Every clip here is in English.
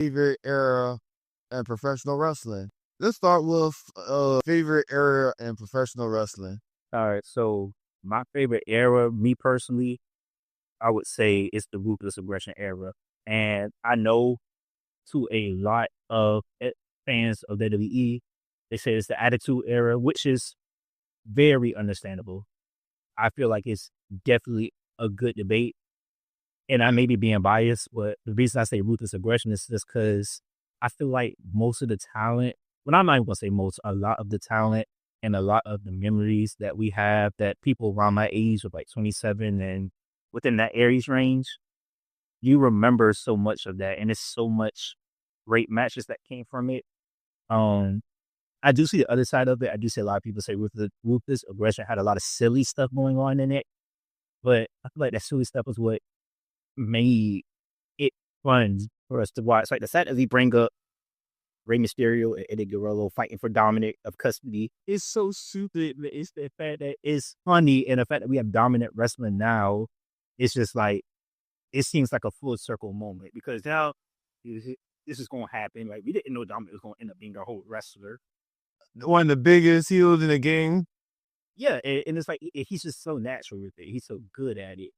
favorite era in professional wrestling. Let's start with favorite era in professional wrestling. All right, so my favorite era, me personally, I would say it's the ruthless aggression era, and I know to a lot of fans of WWE, they say it's the Attitude Era, which is very understandable. I feel like it's definitely a good debate, and I may be being biased, but the reason I say ruthless aggression is just because I feel like most of the talent, well, I'm not even gonna say most, a lot of the talent and a lot of the memories that we have that people around my age of like 27 and within that age range, you remember so much of that, and it's so much great matches that came from it. Um, I do see the other side of it. I do see a lot of people say ruthless aggression had a lot of silly stuff going on in it, but I feel like that silly stuff was what made it fun for us to watch. Like the fact that we bring up Rey Mysterio and Eddie Guerrero fighting for dominant of custody is so stupid. But it's the fact that it's funny, and the fact that we have dominant wrestling now, it's just like it seems like a full circle moment because now this is going to happen. Like we didn't know Dominic was going to end up being our whole wrestler. One of the biggest heels in the game. Yeah, and it's like he's just so natural with it. He's so good at it,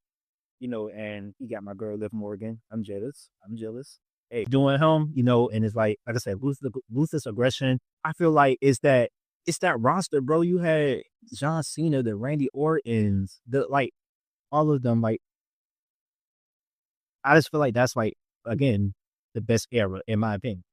And he got my girl Liv Morgan. I'm jealous. Hey, doing him, and it's like I said, ruthless aggression. I feel like it's that roster, bro. You had John Cena, the Randy Ortons, all of them. Like I just feel like that's again the best era in my opinion.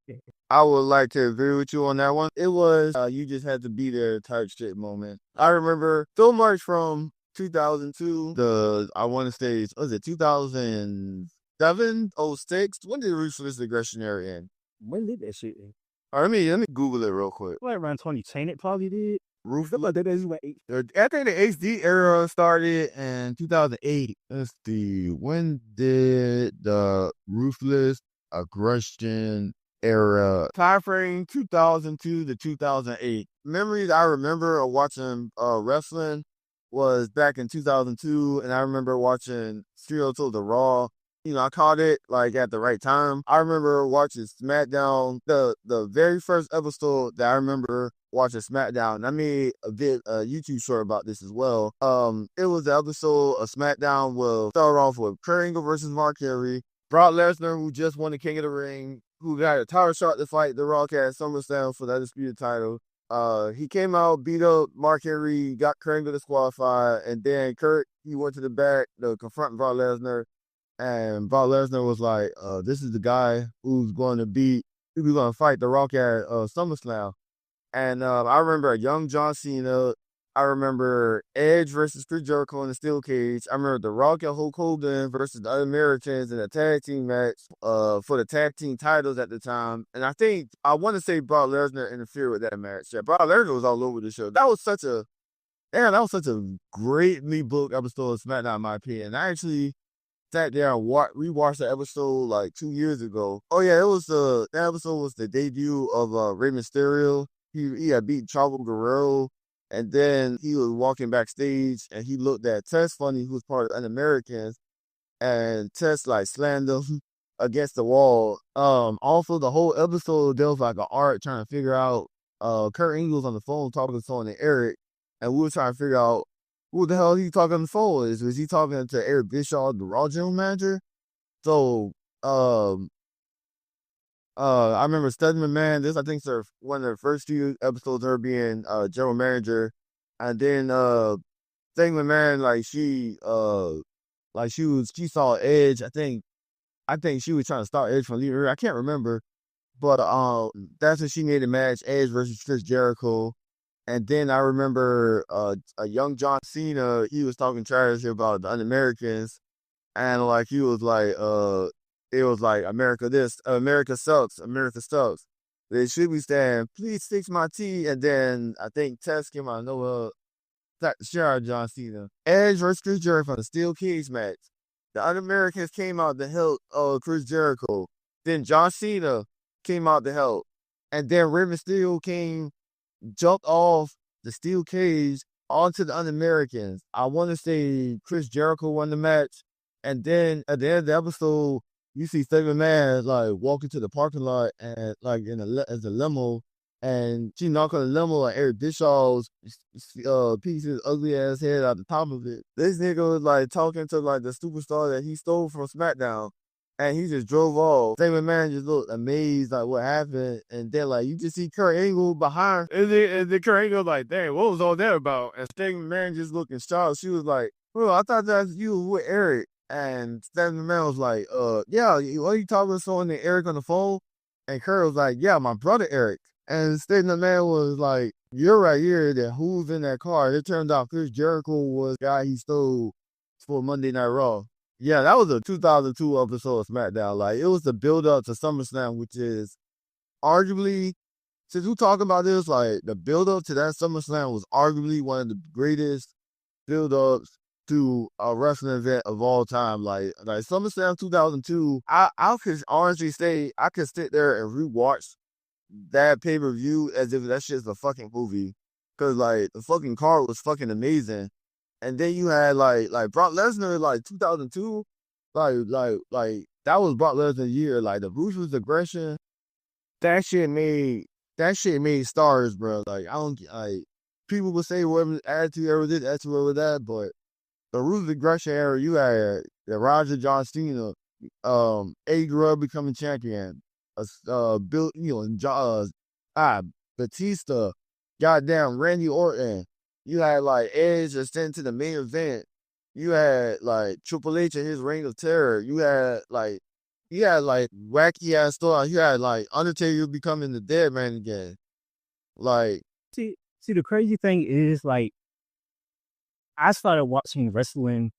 I would like to agree with you on that one. It was you just had to be there type shit moment. I remember so much from 2002. I want to say, was it 2007, 06? When did Ruthless Aggression era end? When did that shit end? All right, let me Google it real quick. Like around 2010, it probably did. Ruthless. I think the HD era started in 2008. Let's see. When did the Ruthless Aggression era? Time frame 2002 to 2008. Memories I remember of watching wrestling was back in 2002, and I remember watching Serial to the Raw. I caught it like at the right time. I remember watching SmackDown, the very first episode that I remember watching SmackDown. I made a YouTube short about this as well. It was the episode of SmackDown will start off with Kurt Angle versus Mark Henry, Brock Lesnar, who just won the King of the Ring, who got a title shot to fight The Rock at SummerSlam for the undisputed title. He came out, beat up Mark Henry, got Kurt Angle disqualified, and then Kurt, he went to the back to confront Brock Lesnar. And Brock Lesnar was like, this is the guy who's going to fight The Rock at SummerSlam. And I remember a young John Cena. I remember Edge versus Chris Jericho in the steel cage. I remember The Rock and Hulk Hogan versus the Un-Americans in a tag team match for the tag team titles at the time. And I want to say Brock Lesnar interfered with that match. Yeah, Brock Lesnar was all over the show. That was such a greatly booked episode of SmackDown, in my opinion. I actually sat there and rewatched the episode like 2 years ago. Oh yeah, that episode was the debut of Rey Mysterio. He had beat Chavo Guerrero, and then he was walking backstage and he looked at Tess Funny, who was part of Un-Americans, and Tess like slammed him against the wall. Also the whole episode there was like an art trying to figure out. Kurt Angle was on the phone talking to someone, Eric, and we were trying to figure out who the hell he talking on the phone is. Was he talking to Eric Bischoff, the Raw general manager? So, I remember Stephanie McMahon. This, I think, is one of the first few episodes of her being general manager, and then Stephanie McMahon, she saw Edge. I think she was trying to stop Edge from leaving her. I can't remember, but that's when she made a match, Edge versus Chris Jericho. And then I remember a young John Cena, he was talking trash about the Un-Americans. And like, he was like, it was like, America sucks. They should be saying, please fix my tea. And then I think Tess came out of nowhere, shout out John Cena. Edge versus Chris Jericho for the steel cage match. The Un-Americans came out to help Chris Jericho. Then John Cena came out to help. And then Rey Mysterio jumped off the steel cage onto the Un-Americans. I want to say Chris Jericho won the match. And then at the end of the episode, you see Stephanie McMahon like walking to the parking lot and like as a limo, and she knocked on the limo and Eric Bischoff's piece his ugly ass head out the top of it. This nigga was like talking to like the superstar that he stole from SmackDown, and he just drove off. Stephanie McMahon just looked amazed like what happened, and then like you just see Kurt Angle behind, and then Kurt Angle like, dang, what was all that about? And Stephanie McMahon just looking shocked. She was like, bro, I thought that you were with Eric. And Stephanie McMahon was like, yeah, what are you talking to someone named Eric on the phone? And Kurt was like, yeah, my brother Eric. And Stephanie McMahon was like, you're right here, that who's in that car? It turned out Chris Jericho was the guy he stole for Monday Night Raw. Yeah, that was a 2002 episode of SmackDown. Like, it was the build up to SummerSlam, which is arguably, since we're talking about this, like, the build up to that SummerSlam was arguably one of the greatest build ups to a wrestling event of all time. Like SummerSlam 2002, I could honestly say I could sit there and rewatch that pay-per-view as if that shit's a fucking movie. Cause like the fucking card was fucking amazing. And then you had like Brock Lesnar like 2002, like that was Brock Lesnar's year. Like the Ruthless aggression, that shit made stars, bro. Like I don't like people would say whatever attitude era this, attitude era that, but the Ruthless aggression era, you had the Roger John Cena, Eddie Guerrero becoming champion, Bill, Batista, goddamn Randy Orton. You had like Edge ascend to the main event. You had like Triple H and his Reign of Terror. You had like wacky ass story. You had like Undertaker becoming the dead man again. Like, see, the crazy thing is like I started watching wrestling.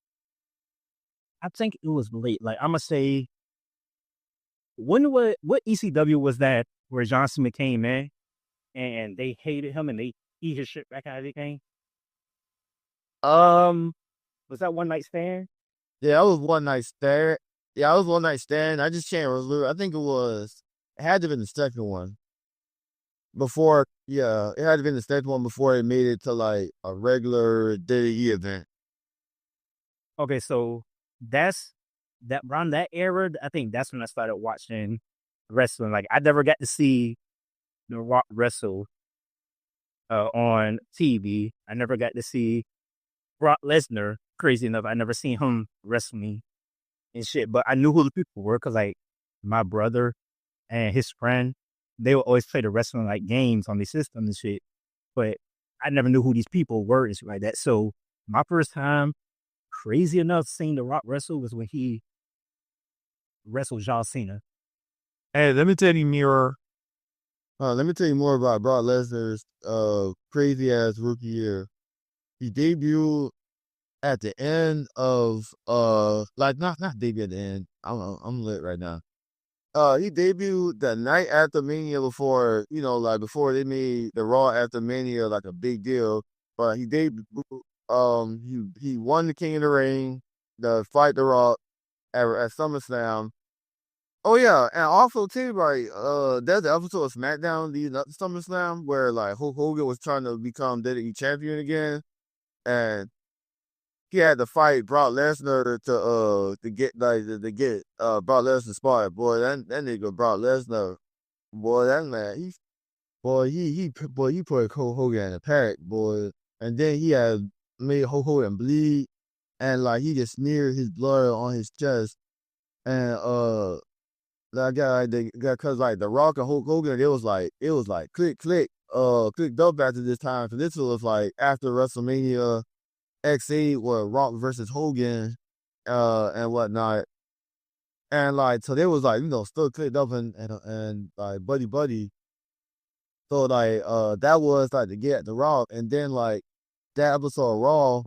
I think it was late. Like I'm gonna say, what ECW was that where John Cena came in and they hated him and they eat his shit back out of the game? Was that One Night Stand? yeah, that was One Night Stand. Yeah, I was One Night Stand. I just can't remember. I think it had to have been the second one. Before, yeah, it had to have been the second one before it made it to like a regular WWE event. Okay, so that's that around that era. I think that's when I started watching wrestling. Like I never got to see The Rock wrestle on TV. I never got to see Brock Lesnar. Crazy enough, I never seen him wrestling and shit. But I knew who the people were because like my brother and his friend, they would always play the wrestling like games on the system and shit. But I never knew who these people were and shit like that. So my first time, crazy enough, seeing The Rock wrestle was when he wrestled John Cena. Hey, let me tell you, Mirror. Let me tell you more about Brock Lesnar's crazy ass rookie year. He debuted at the end of like not debut at the end. I'm lit right now. He debuted the night after Mania before, like before they made the Raw after Mania like a big deal. But he debuted, he won the King of the Ring, the Fight the Rock at SummerSlam. Oh yeah, and also too, like there's the episode of SmackDown leading up to SummerSlam where like Hulk Hogan was trying to become WWE champion again, and he had to fight Brock Lesnar to get Brock Lesnar spot. Boy, that nigga Brock Lesnar, boy, that man, he put Hulk Hogan in a pack, boy, and then he had made Hulk Hogan bleed, and like he just smeared his blood on his chest, and that guy, cause like the Rock and Hulk Hogan, it was like clicked up after this time. So this was like after WrestleMania X8 where Rock versus Hogan, and whatnot. And like, so they was like, still clicked up and like buddy. So like, that was like to get the Rock. And then like that episode of Raw,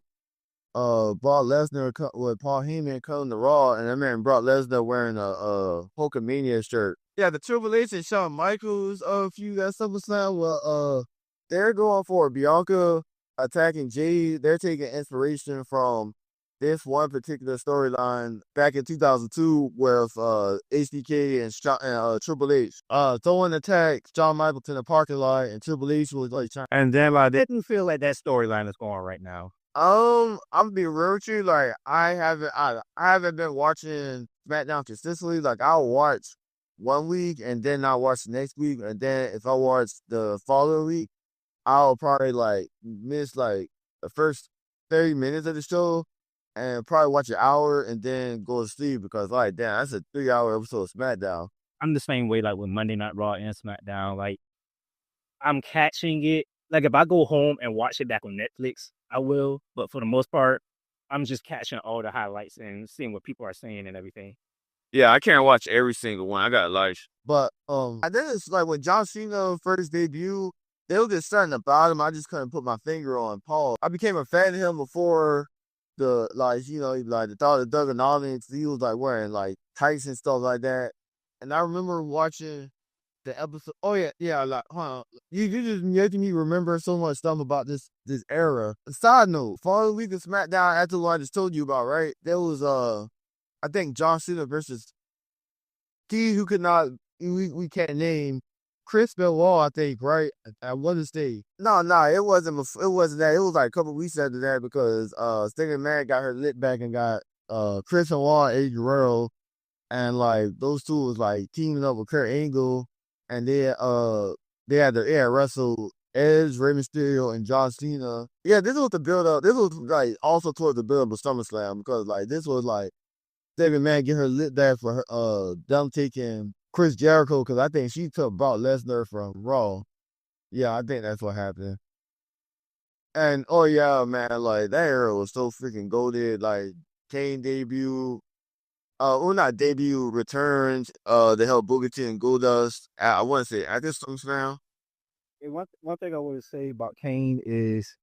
Brock Lesnar with Paul Heyman coming to Raw, and I remember Brock Lesnar wearing a Hulkamania shirt. Yeah, the Triple H and Shawn Michaels feud at SummerSlam. Well, they're going for Bianca attacking Jade. They're taking inspiration from this one particular storyline back in 2002, where HBK and Triple H throwing attack Shawn Michaels in the parking lot, and Triple H was like trying. And then like I didn't feel like that storyline is going right now. I'm gonna be real with you. Like I haven't been watching SmackDown consistently. Like I'll watch 1 week and then I'll watch the next week, and then if I watch the following week, I'll probably like miss like the first 30 minutes of the show and probably watch an hour and then go to sleep because like damn, that's a 3 hour episode of SmackDown. I'm the same way, like, with Monday Night Raw and SmackDown, like, I'm catching it. Like, if I go home and watch it back on Netflix, I will, but for the most part, I'm just catching all the highlights and seeing what people are saying and everything. Yeah, I can't watch every single one. I got life. But I think it's like when John Cena first debuted, they were just starting about him. I just couldn't put my finger on Paul. I became a fan of him before the like, like the thought of Duganonomics. He was like wearing like tights and stuff like that. And I remember watching the episode. Oh yeah, yeah. Like, huh? You just making me remember so much stuff about this era. Side note: following week of SmackDown after what I just told you about, right? There was I think John Cena versus T who could not we can't name Chris Benoit, I think, right? I want to say no, it wasn't that. It was like a couple weeks after that because Stingray Man got her lit back and got Chris Benoit, Eddie Guerrero, and like those two was like teaming up with Kurt Angle, and they had wrestled Edge, Rey Mysterio, and John Cena. Yeah, this was the build up. This was like also towards the build up of SummerSlam because like this was like Stingray Man get her lit there for her them taking Chris Jericho because I think she took Brock Lesnar from Raw. Yeah, I think that's what happened. And oh yeah, man, like that era was so freaking goated. Like Kane debut, well not debut, returns, to help Booker T and Goldust. I want to say at this SummerSlam. And one thing I want to say about Kane is,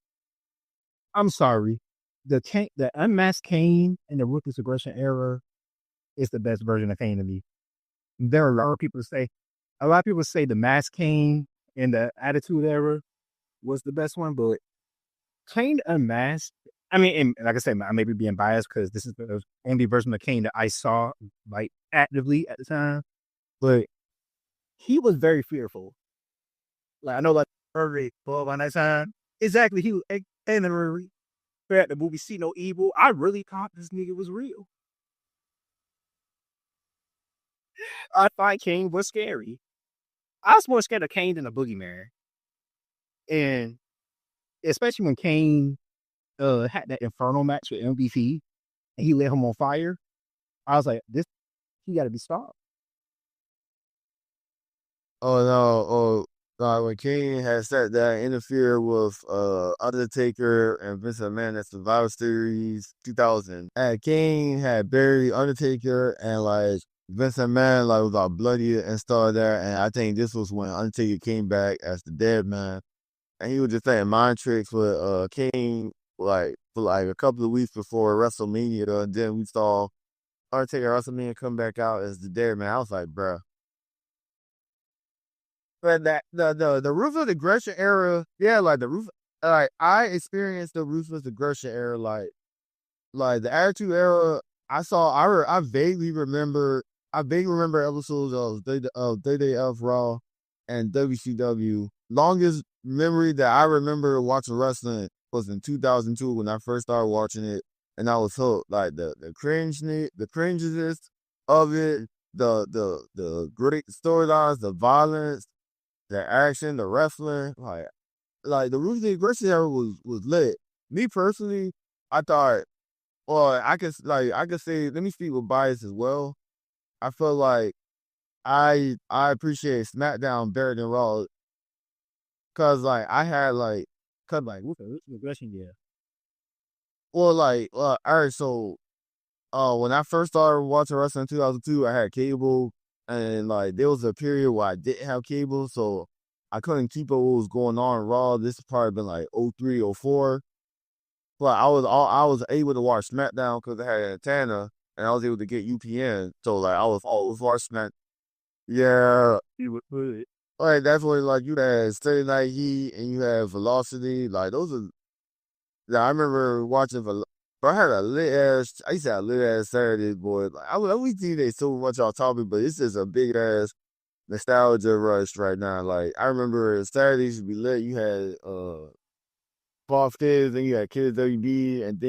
I'm sorry, the unmasked Kane in the Ruthless Aggression era is the best version of Kane to me. There are a lot of people say the masked Kane in the Attitude Era was the best one, but Kane unmasked. I mean, and like I said, I may be being biased because this is the only version of Kane that I saw like actively at the time, but he was very fearful. Like I know, like early, but by that time, exactly, he was and the movie See No Evil. I really thought this nigga was real. I thought Kane was scary. I was more scared of Kane than a boogeyman, and especially when Kane had that Inferno match with MVP and he lit him on fire. I was like, this he got to be stopped. Oh no, when Kane had sat down interfere with Undertaker and Vince McMahon at Survivor Series 2000. And Kane had buried Undertaker and like Vince McMahon like was all bloody and stuff there. And I think this was when Undertaker came back as the dead man. And he was just saying mind tricks with Kane like for like a couple of weeks before WrestleMania. And then we saw Undertaker WrestleMania come back out as the dead man. I was like, bruh. But that the ruthless aggression era, yeah, like the roof, like I experienced the ruthless aggression era, like the attitude era. I vaguely remember episodes of WWF Raw and WCW. Longest memory that I remember watching wrestling was in 2002 when I first started watching it, and I was hooked. Like the cringiness of it, the great storylines, the violence, the action, the wrestling, like the Ruthless Aggression era was lit. Me personally, I thought, well, I could say, let me speak with bias as well. I feel like I appreciate SmackDown better than Raw because like I had like, cause like Ruthless Aggression, yeah. well like all right, so when I first started watching wrestling in 2002, I had cable, and like there was a period where I didn't have cable, so I couldn't keep up what was going on in Raw. This has probably been like 03, 04. But I was able to watch SmackDown because I had an antenna, and I was able to get UPN. So like I was always watching Smack. Yeah, He would put it. like that's when like you had Saturday Night Heat and you had Velocity. Like those are. Yeah, I remember watching for. But I had a lit ass. I used to have a lit ass Saturday, boy. Like I we see they so much off topic, but it's just a big ass nostalgia rush right now. Like I remember Saturdays would be lit. You had Bob Fizz, and you had Kids WB, and then